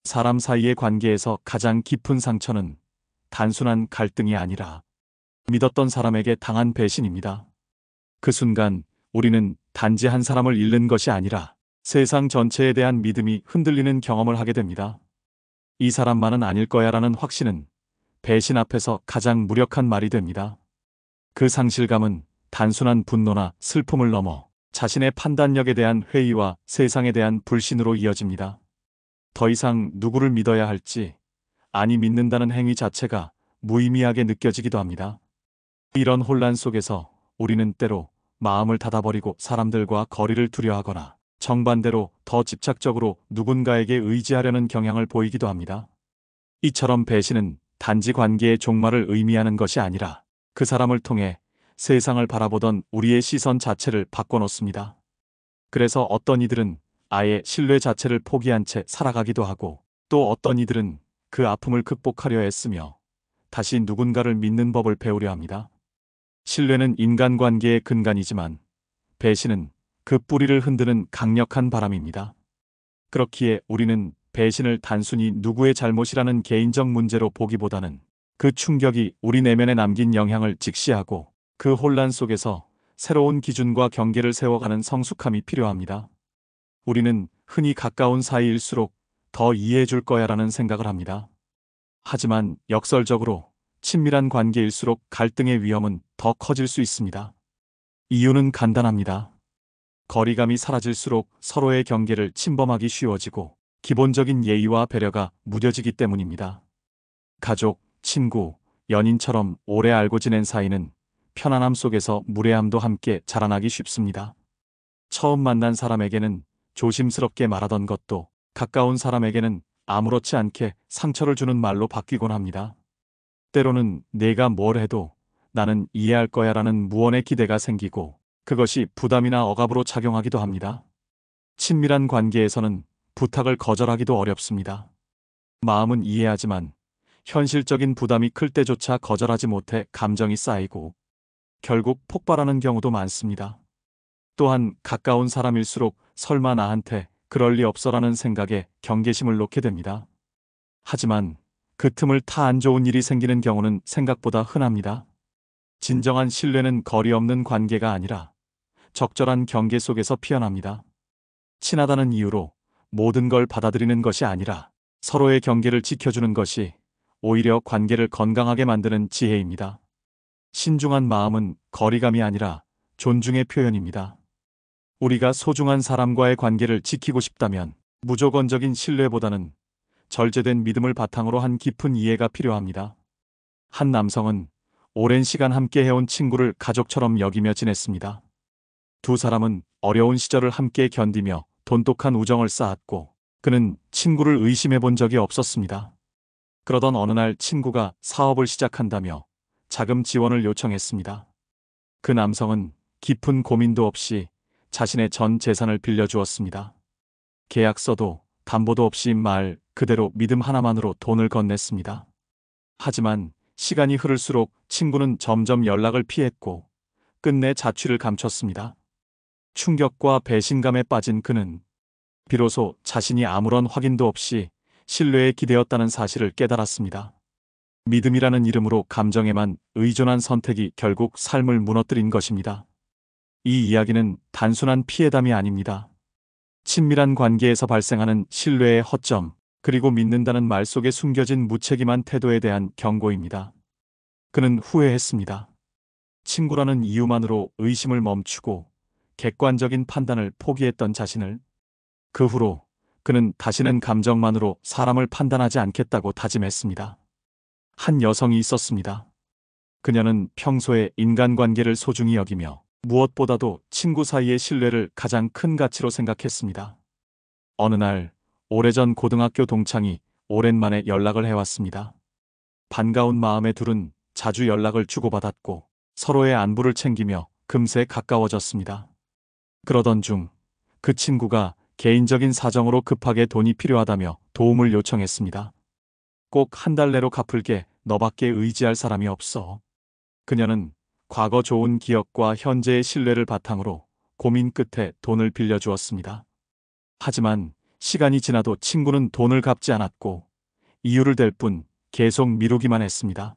사람 사이의 관계에서 가장 깊은 상처는 단순한 갈등이 아니라 믿었던 사람에게 당한 배신입니다. 그 순간 우리는 단지 한 사람을 잃는 것이 아니라 세상 전체에 대한 믿음이 흔들리는 경험을 하게 됩니다. 이 사람만은 아닐 거야라는 확신은 배신 앞에서 가장 무력한 말이 됩니다. 그 상실감은 단순한 분노나 슬픔을 넘어 자신의 판단력에 대한 회의와 세상에 대한 불신으로 이어집니다. 더 이상 누구를 믿어야 할지, 아니 믿는다는 행위 자체가 무의미하게 느껴지기도 합니다. 이런 혼란 속에서 우리는 때로 마음을 닫아버리고 사람들과 거리를 두려워하거나 정반대로 더 집착적으로 누군가에게 의지하려는 경향을 보이기도 합니다. 이처럼 배신은 단지 관계의 종말을 의미하는 것이 아니라 그 사람을 통해 세상을 바라보던 우리의 시선 자체를 바꿔놓습니다. 그래서 어떤 이들은 아예 신뢰 자체를 포기한 채 살아가기도 하고, 또 어떤 이들은 그 아픔을 극복하려 애쓰며 다시 누군가를 믿는 법을 배우려 합니다. 신뢰는 인간관계의 근간이지만 배신은 그 뿌리를 흔드는 강력한 바람입니다. 그렇기에 우리는 배신을 단순히 누구의 잘못이라는 개인적 문제로 보기보다는 그 충격이 우리 내면에 남긴 영향을 직시하고 그 혼란 속에서 새로운 기준과 경계를 세워가는 성숙함이 필요합니다. 우리는 흔히 가까운 사이일수록 더 이해해 줄 거야라는 생각을 합니다. 하지만 역설적으로 친밀한 관계일수록 갈등의 위험은 더 커질 수 있습니다. 이유는 간단합니다. 거리감이 사라질수록 서로의 경계를 침범하기 쉬워지고 기본적인 예의와 배려가 무뎌지기 때문입니다. 가족, 친구, 연인처럼 오래 알고 지낸 사이는 편안함 속에서 무례함도 함께 자라나기 쉽습니다. 처음 만난 사람에게는 조심스럽게 말하던 것도 가까운 사람에게는 아무렇지 않게 상처를 주는 말로 바뀌곤 합니다. 때로는 내가 뭘 해도 나는 이해할 거야라는 무언의 기대가 생기고 그것이 부담이나 억압으로 작용하기도 합니다. 친밀한 관계에서는 부탁을 거절하기도 어렵습니다. 마음은 이해하지만 현실적인 부담이 클 때조차 거절하지 못해 감정이 쌓이고 결국 폭발하는 경우도 많습니다. 또한 가까운 사람일수록 설마 나한테 그럴 리 없어라는 생각에 경계심을 놓게 됩니다. 하지만 그 틈을 타 안 좋은 일이 생기는 경우는 생각보다 흔합니다. 진정한 신뢰는 거리 없는 관계가 아니라 적절한 경계 속에서 피어납니다. 친하다는 이유로 모든 걸 받아들이는 것이 아니라 서로의 경계를 지켜주는 것이 오히려 관계를 건강하게 만드는 지혜입니다. 신중한 마음은 거리감이 아니라 존중의 표현입니다. 우리가 소중한 사람과의 관계를 지키고 싶다면 무조건적인 신뢰보다는 절제된 믿음을 바탕으로 한 깊은 이해가 필요합니다. 한 남성은 오랜 시간 함께 해온 친구를 가족처럼 여기며 지냈습니다. 두 사람은 어려운 시절을 함께 견디며 돈독한 우정을 쌓았고 그는 친구를 의심해 본 적이 없었습니다. 그러던 어느 날 친구가 사업을 시작한다며 자금 지원을 요청했습니다. 그 남성은 깊은 고민도 없이 자신의 전 재산을 빌려주었습니다. 계약서도 담보도 없이 말 그대로 믿음 하나만으로 돈을 건넸습니다. 하지만 시간이 흐를수록 친구는 점점 연락을 피했고 끝내 자취를 감췄습니다. 충격과 배신감에 빠진 그는 비로소 자신이 아무런 확인도 없이 신뢰에 기대었다는 사실을 깨달았습니다. 믿음이라는 이름으로 감정에만 의존한 선택이 결국 삶을 무너뜨린 것입니다. 이 이야기는 단순한 피해담이 아닙니다. 친밀한 관계에서 발생하는 신뢰의 허점, 그리고 믿는다는 말 속에 숨겨진 무책임한 태도에 대한 경고입니다. 그는 후회했습니다. 친구라는 이유만으로 의심을 멈추고 객관적인 판단을 포기했던 자신을. 그 후로 그는 다시는 감정만으로 사람을 판단하지 않겠다고 다짐했습니다. 한 여성이 있었습니다. 그녀는 평소에 인간관계를 소중히 여기며 무엇보다도 친구 사이의 신뢰를 가장 큰 가치로 생각했습니다. 어느 날 오래전 고등학교 동창이 오랜만에 연락을 해왔습니다. 반가운 마음에 둘은 자주 연락을 주고받았고 서로의 안부를 챙기며 금세 가까워졌습니다. 그러던 중 그 친구가 개인적인 사정으로 급하게 돈이 필요하다며 도움을 요청했습니다. 꼭 한 달 내로 갚을게. 너밖에 의지할 사람이 없어. 그녀는 과거 좋은 기억과 현재의 신뢰를 바탕으로 고민 끝에 돈을 빌려주었습니다. 하지만 시간이 지나도 친구는 돈을 갚지 않았고 이유를 댈 뿐 계속 미루기만 했습니다.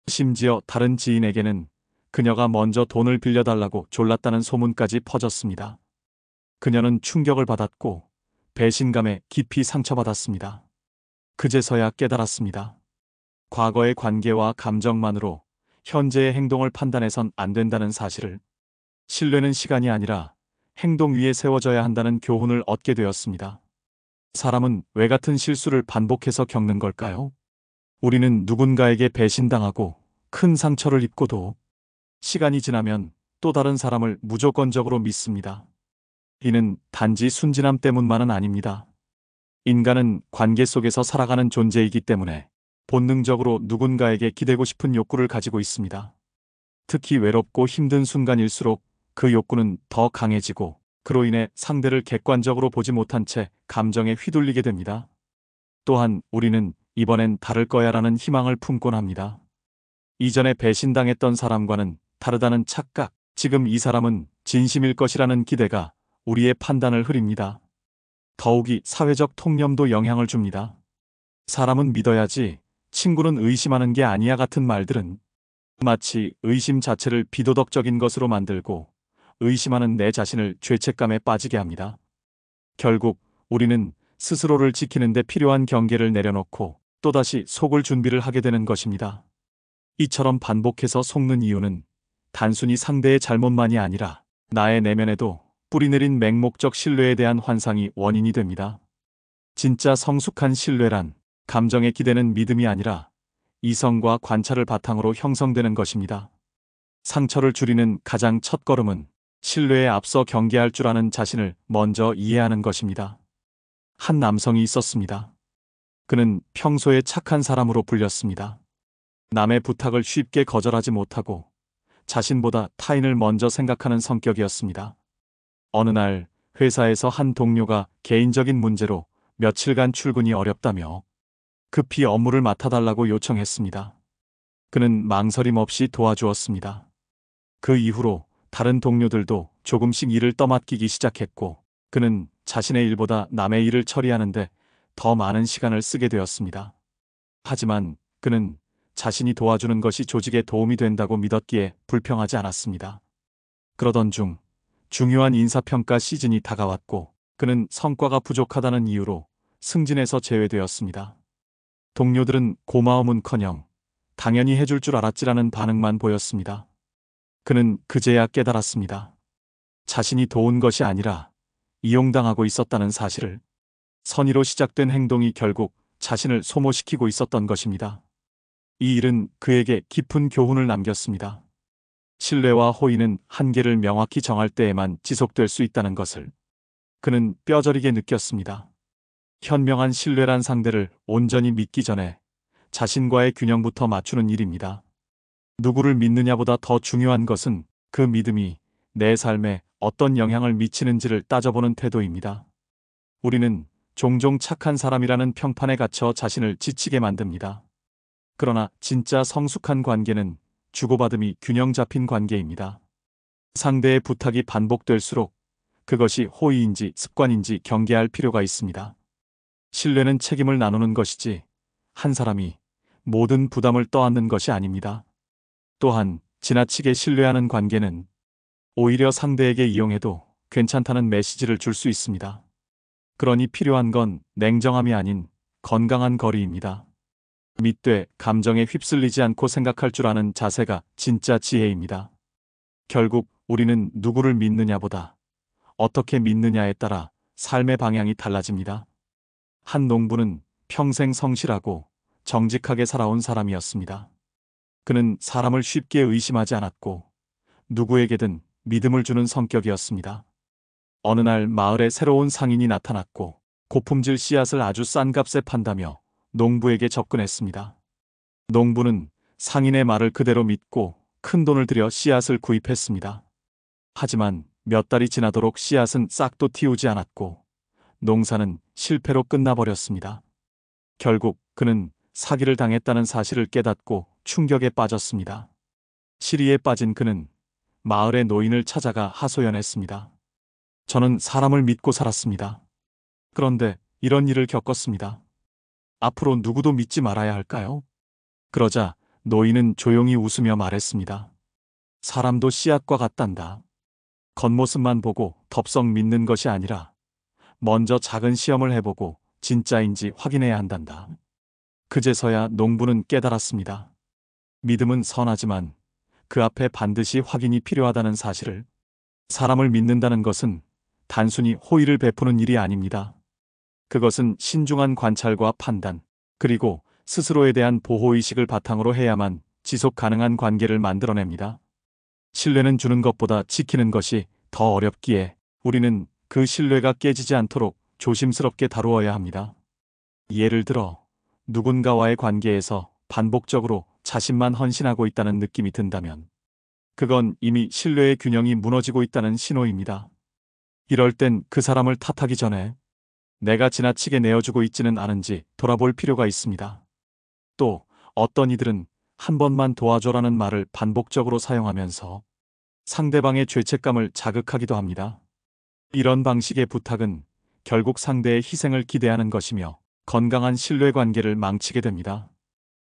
심지어 다른 지인에게는 그녀가 먼저 돈을 빌려달라고 졸랐다는 소문까지 퍼졌습니다. 그녀는 충격을 받았고 배신감에 깊이 상처받았습니다. 그제서야 깨달았습니다. 과거의 관계와 감정만으로 현재의 행동을 판단해선 안 된다는 사실을. 신뢰는 시간이 아니라 행동 위에 세워져야 한다는 교훈을 얻게 되었습니다. 사람은 왜 같은 실수를 반복해서 겪는 걸까요? 우리는 누군가에게 배신당하고 큰 상처를 입고도 시간이 지나면 또 다른 사람을 무조건적으로 믿습니다. 이는 단지 순진함 때문만은 아닙니다. 인간은 관계 속에서 살아가는 존재이기 때문에 본능적으로 누군가에게 기대고 싶은 욕구를 가지고 있습니다. 특히 외롭고 힘든 순간일수록 그 욕구는 더 강해지고 그로 인해 상대를 객관적으로 보지 못한 채 감정에 휘둘리게 됩니다. 또한 우리는 이번엔 다를 거야라는 희망을 품곤 합니다. 이전에 배신당했던 사람과는 다르다는 착각, 지금 이 사람은 진심일 것이라는 기대가 우리의 판단을 흐립니다. 더욱이 사회적 통념도 영향을 줍니다. 사람은 믿어야지, 친구는 의심하는 게 아니야 같은 말들은 마치 의심 자체를 비도덕적인 것으로 만들고 의심하는 내 자신을 죄책감에 빠지게 합니다. 결국 우리는 스스로를 지키는 데 필요한 경계를 내려놓고 또다시 속을 준비를 하게 되는 것입니다. 이처럼 반복해서 속는 이유는 단순히 상대의 잘못만이 아니라 나의 내면에도 뿌리내린 맹목적 신뢰에 대한 환상이 원인이 됩니다. 진짜 성숙한 신뢰란 감정에 기대는 믿음이 아니라 이성과 관찰을 바탕으로 형성되는 것입니다. 상처를 줄이는 가장 첫 걸음은 신뢰에 앞서 경계할 줄 아는 자신을 먼저 이해하는 것입니다. 한 남성이 있었습니다. 그는 평소에 착한 사람으로 불렸습니다. 남의 부탁을 쉽게 거절하지 못하고 자신보다 타인을 먼저 생각하는 성격이었습니다. 어느 날 회사에서 한 동료가 개인적인 문제로 며칠간 출근이 어렵다며 급히 업무를 맡아달라고 요청했습니다. 그는 망설임 없이 도와주었습니다. 그 이후로 다른 동료들도 조금씩 일을 떠맡기기 시작했고 그는 자신의 일보다 남의 일을 처리하는데 더 많은 시간을 쓰게 되었습니다. 하지만 그는 자신이 도와주는 것이 조직에 도움이 된다고 믿었기에 불평하지 않았습니다. 그러던 중 중요한 인사평가 시즌이 다가왔고 그는 성과가 부족하다는 이유로 승진에서 제외되었습니다. 동료들은 고마움은커녕 당연히 해줄 줄 알았지라는 반응만 보였습니다. 그는 그제야 깨달았습니다. 자신이 도운 것이 아니라 이용당하고 있었다는 사실을. 선의로 시작된 행동이 결국 자신을 소모시키고 있었던 것입니다. 이 일은 그에게 깊은 교훈을 남겼습니다. 신뢰와 호의는 한계를 명확히 정할 때에만 지속될 수 있다는 것을 그는 뼈저리게 느꼈습니다. 현명한 신뢰란 상대를 온전히 믿기 전에 자신과의 균형부터 맞추는 일입니다. 누구를 믿느냐보다 더 중요한 것은 그 믿음이 내 삶에 어떤 영향을 미치는지를 따져보는 태도입니다. 우리는 종종 착한 사람이라는 평판에 갇혀 자신을 지치게 만듭니다. 그러나 진짜 성숙한 관계는 주고받음이 균형 잡힌 관계입니다. 상대의 부탁이 반복될수록 그것이 호의인지 습관인지 경계할 필요가 있습니다. 신뢰는 책임을 나누는 것이지 한 사람이 모든 부담을 떠안는 것이 아닙니다. 또한 지나치게 신뢰하는 관계는 오히려 상대에게 이용해도 괜찮다는 메시지를 줄 수 있습니다. 그러니 필요한 건 냉정함이 아닌 건강한 거리입니다. 믿되 감정에 휩쓸리지 않고 생각할 줄 아는 자세가 진짜 지혜입니다. 결국 우리는 누구를 믿느냐보다 어떻게 믿느냐에 따라 삶의 방향이 달라집니다. 한 농부는 평생 성실하고 정직하게 살아온 사람이었습니다. 그는 사람을 쉽게 의심하지 않았고 누구에게든 믿음을 주는 성격이었습니다. 어느 날 마을에 새로운 상인이 나타났고 고품질 씨앗을 아주 싼 값에 판다며 농부에게 접근했습니다. 농부는 상인의 말을 그대로 믿고 큰 돈을 들여 씨앗을 구입했습니다. 하지만 몇 달이 지나도록 씨앗은 싹도 틔우지 않았고 농사는 실패로 끝나버렸습니다. 결국 그는 사기를 당했다는 사실을 깨닫고 충격에 빠졌습니다. 시리에 빠진 그는 마을의 노인을 찾아가 하소연했습니다. 저는 사람을 믿고 살았습니다. 그런데 이런 일을 겪었습니다. 앞으로 누구도 믿지 말아야 할까요? 그러자 노인은 조용히 웃으며 말했습니다. 사람도 씨앗과 같단다. 겉모습만 보고 덥석 믿는 것이 아니라 먼저 작은 시험을 해보고 진짜인지 확인해야 한단다. 그제서야 농부는 깨달았습니다. 믿음은 선하지만 그 앞에 반드시 확인이 필요하다는 사실을. 사람을 믿는다는 것은 단순히 호의를 베푸는 일이 아닙니다. 그것은 신중한 관찰과 판단, 그리고 스스로에 대한 보호의식을 바탕으로 해야만 지속 가능한 관계를 만들어냅니다. 신뢰는 주는 것보다 지키는 것이 더 어렵기에 우리는 그 신뢰가 깨지지 않도록 조심스럽게 다루어야 합니다. 예를 들어, 누군가와의 관계에서 반복적으로 자신만 헌신하고 있다는 느낌이 든다면, 그건 이미 신뢰의 균형이 무너지고 있다는 신호입니다. 이럴 땐 그 사람을 탓하기 전에 내가 지나치게 내어주고 있지는 않은지 돌아볼 필요가 있습니다. 또 어떤 이들은 한 번만 도와줘라는 말을 반복적으로 사용하면서 상대방의 죄책감을 자극하기도 합니다. 이런 방식의 부탁은 결국 상대의 희생을 기대하는 것이며 건강한 신뢰관계를 망치게 됩니다.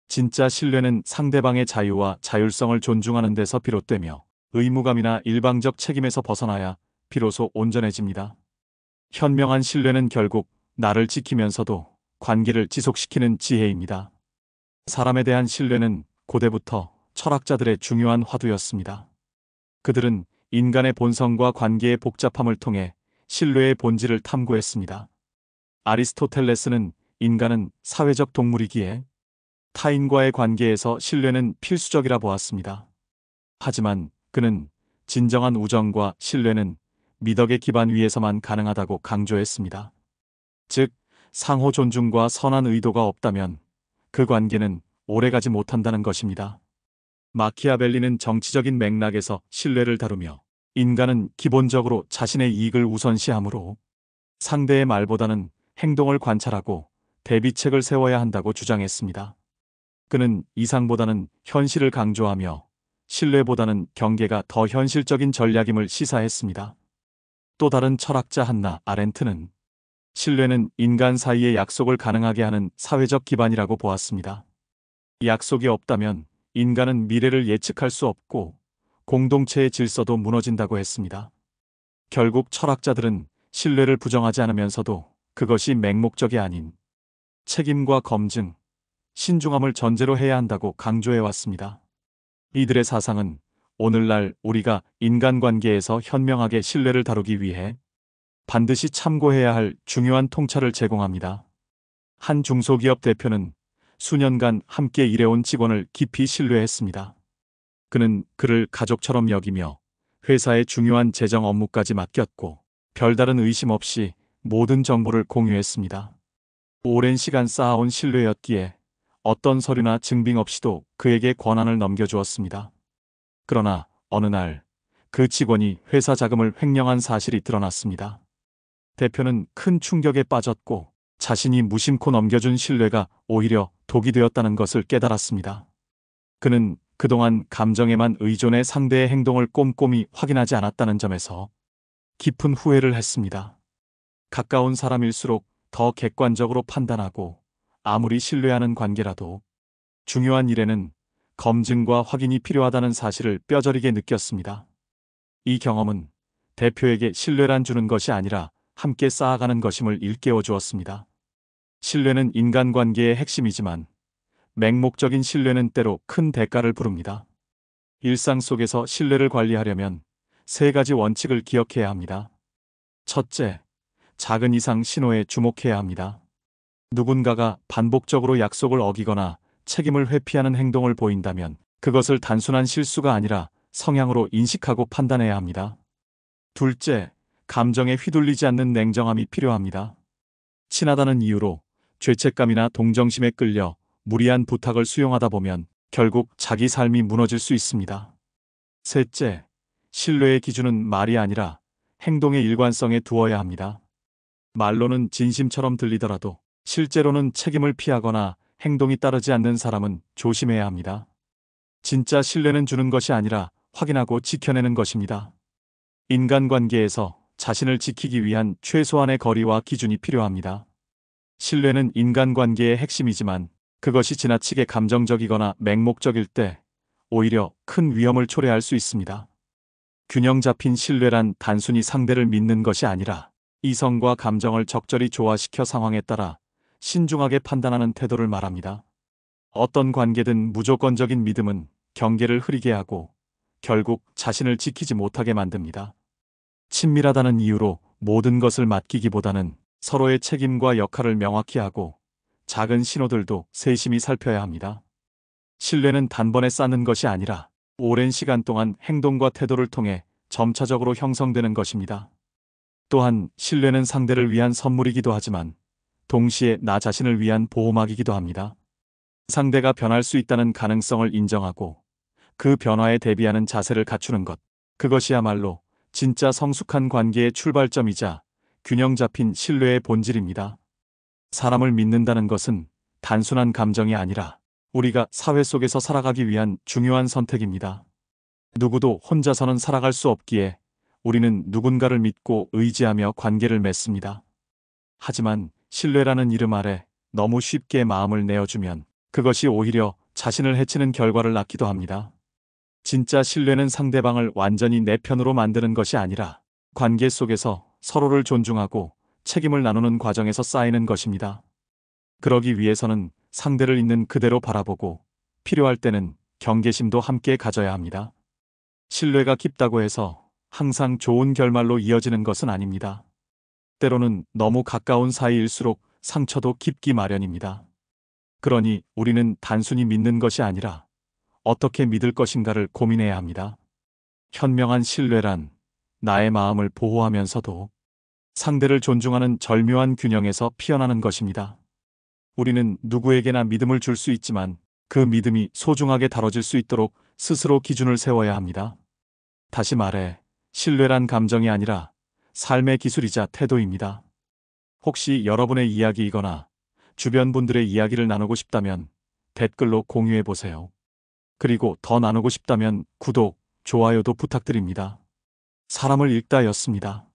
진짜 신뢰는 상대방의 자유와 자율성을 존중하는 데서 비롯되며 의무감이나 일방적 책임에서 벗어나야 비로소 온전해집니다. 현명한 신뢰는 결국 나를 지키면서도 관계를 지속시키는 지혜입니다. 사람에 대한 신뢰는 고대부터 철학자들의 중요한 화두였습니다. 그들은 인간의 본성과 관계의 복잡함을 통해 신뢰의 본질을 탐구했습니다. 아리스토텔레스는 인간은 사회적 동물이기에 타인과의 관계에서 신뢰는 필수적이라 보았습니다. 하지만 그는 진정한 우정과 신뢰는 미덕의 기반 위에서만 가능하다고 강조했습니다. 즉, 상호 존중과 선한 의도가 없다면 그 관계는 오래가지 못한다는 것입니다. 마키아벨리는 정치적인 맥락에서 신뢰를 다루며 인간은 기본적으로 자신의 이익을 우선시하므로 상대의 말보다는 행동을 관찰하고 대비책을 세워야 한다고 주장했습니다. 그는 이상보다는 현실을 강조하며 신뢰보다는 경계가 더 현실적인 전략임을 시사했습니다. 또 다른 철학자 한나 아렌트는 신뢰는 인간 사이의 약속을 가능하게 하는 사회적 기반이라고 보았습니다. 약속이 없다면 인간은 미래를 예측할 수 없고 공동체의 질서도 무너진다고 했습니다. 결국 철학자들은 신뢰를 부정하지 않으면서도 그것이 맹목적이 아닌 책임과 검증, 신중함을 전제로 해야 한다고 강조해왔습니다. 이들의 사상은 오늘날 우리가 인간관계에서 현명하게 신뢰를 다루기 위해 반드시 참고해야 할 중요한 통찰을 제공합니다. 한 중소기업 대표는 수년간 함께 일해온 직원을 깊이 신뢰했습니다. 그는 그를 가족처럼 여기며 회사의 중요한 재정 업무까지 맡겼고 별다른 의심 없이 모든 정보를 공유했습니다. 오랜 시간 쌓아온 신뢰였기에 어떤 서류나 증빙 없이도 그에게 권한을 넘겨주었습니다. 그러나 어느 날 그 직원이 회사 자금을 횡령한 사실이 드러났습니다. 대표는 큰 충격에 빠졌고 자신이 무심코 넘겨준 신뢰가 오히려 독이 되었다는 것을 깨달았습니다. 그는 그동안 감정에만 의존해 상대의 행동을 꼼꼼히 확인하지 않았다는 점에서 깊은 후회를 했습니다. 가까운 사람일수록 더 객관적으로 판단하고 아무리 신뢰하는 관계라도 중요한 일에는 검증과 확인이 필요하다는 사실을 뼈저리게 느꼈습니다. 이 경험은 대표에게 신뢰란 주는 것이 아니라 함께 쌓아가는 것임을 일깨워 주었습니다. 신뢰는 인간관계의 핵심이지만 맹목적인 신뢰는 때로 큰 대가를 부릅니다. 일상 속에서 신뢰를 관리하려면 세 가지 원칙을 기억해야 합니다. 첫째, 작은 이상 신호에 주목해야 합니다. 누군가가 반복적으로 약속을 어기거나 책임을 회피하는 행동을 보인다면 그것을 단순한 실수가 아니라 성향으로 인식하고 판단해야 합니다. 둘째, 감정에 휘둘리지 않는 냉정함이 필요합니다. 친하다는 이유로 죄책감이나 동정심에 끌려 무리한 부탁을 수용하다 보면 결국 자기 삶이 무너질 수 있습니다. 셋째, 신뢰의 기준은 말이 아니라 행동의 일관성에 두어야 합니다. 말로는 진심처럼 들리더라도 실제로는 책임을 피하거나 행동이 따르지 않는 사람은 조심해야 합니다. 진짜 신뢰는 주는 것이 아니라 확인하고 지켜내는 것입니다. 인간관계에서 자신을 지키기 위한 최소한의 거리와 기준이 필요합니다. 신뢰는 인간관계의 핵심이지만 그것이 지나치게 감정적이거나 맹목적일 때 오히려 큰 위험을 초래할 수 있습니다. 균형 잡힌 신뢰란 단순히 상대를 믿는 것이 아니라 이성과 감정을 적절히 조화시켜 상황에 따라 신중하게 판단하는 태도를 말합니다. 어떤 관계든 무조건적인 믿음은 경계를 흐리게 하고 결국 자신을 지키지 못하게 만듭니다. 친밀하다는 이유로 모든 것을 맡기기보다는 서로의 책임과 역할을 명확히 하고 작은 신호들도 세심히 살펴야 합니다. 신뢰는 단번에 쌓는 것이 아니라 오랜 시간 동안 행동과 태도를 통해 점차적으로 형성되는 것입니다. 또한 신뢰는 상대를 위한 선물이기도 하지만 동시에 나 자신을 위한 보호막이기도 합니다. 상대가 변할 수 있다는 가능성을 인정하고 그 변화에 대비하는 자세를 갖추는 것, 그것이야말로 진짜 성숙한 관계의 출발점이자 균형 잡힌 신뢰의 본질입니다. 사람을 믿는다는 것은 단순한 감정이 아니라 우리가 사회 속에서 살아가기 위한 중요한 선택입니다. 누구도 혼자서는 살아갈 수 없기에 우리는 누군가를 믿고 의지하며 관계를 맺습니다. 하지만 신뢰라는 이름 아래 너무 쉽게 마음을 내어주면 그것이 오히려 자신을 해치는 결과를 낳기도 합니다. 진짜 신뢰는 상대방을 완전히 내 편으로 만드는 것이 아니라 관계 속에서 서로를 존중하고 책임을 나누는 과정에서 쌓이는 것입니다. 그러기 위해서는 상대를 있는 그대로 바라보고 필요할 때는 경계심도 함께 가져야 합니다. 신뢰가 깊다고 해서 항상 좋은 결말로 이어지는 것은 아닙니다. 때로는 너무 가까운 사이일수록 상처도 깊기 마련입니다. 그러니 우리는 단순히 믿는 것이 아니라 어떻게 믿을 것인가를 고민해야 합니다. 현명한 신뢰란 나의 마음을 보호하면서도 상대를 존중하는 절묘한 균형에서 피어나는 것입니다. 우리는 누구에게나 믿음을 줄 수 있지만 그 믿음이 소중하게 다뤄질 수 있도록 스스로 기준을 세워야 합니다. 다시 말해, 신뢰란 감정이 아니라 삶의 기술이자 태도입니다. 혹시 여러분의 이야기이거나 주변 분들의 이야기를 나누고 싶다면 댓글로 공유해 보세요. 그리고 더 나누고 싶다면 구독, 좋아요도 부탁드립니다. 사람을 읽다였습니다.